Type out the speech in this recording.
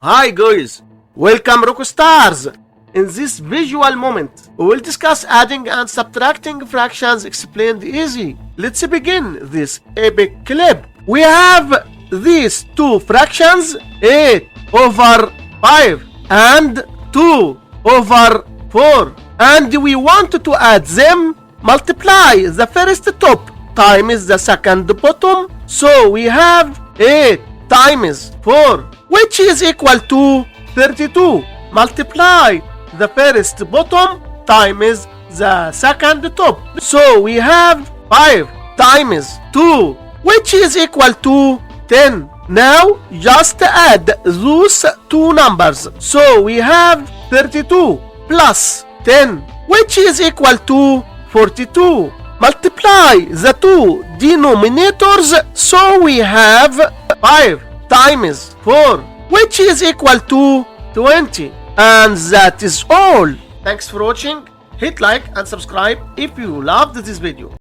Hi guys, welcome Rockstars. In this visual moment, we will discuss adding and subtracting fractions explained easy. Let's begin this epic clip. We have these two fractions, 8 over 5 and 2 over 4. And we want to add them, multiply the first top times the second bottom. So we have 8 times 4, which is equal to 32. Multiply the first bottom times the second top. So we have 5 times 2, which is equal to 10. Now just add those two numbers. So we have 32 plus 10, which is equal to 42. Multiply the two denominators. So we have 5 times 4, which is equal to 20. And that is all. Thanks for watching. Hit like and subscribe if you loved this video.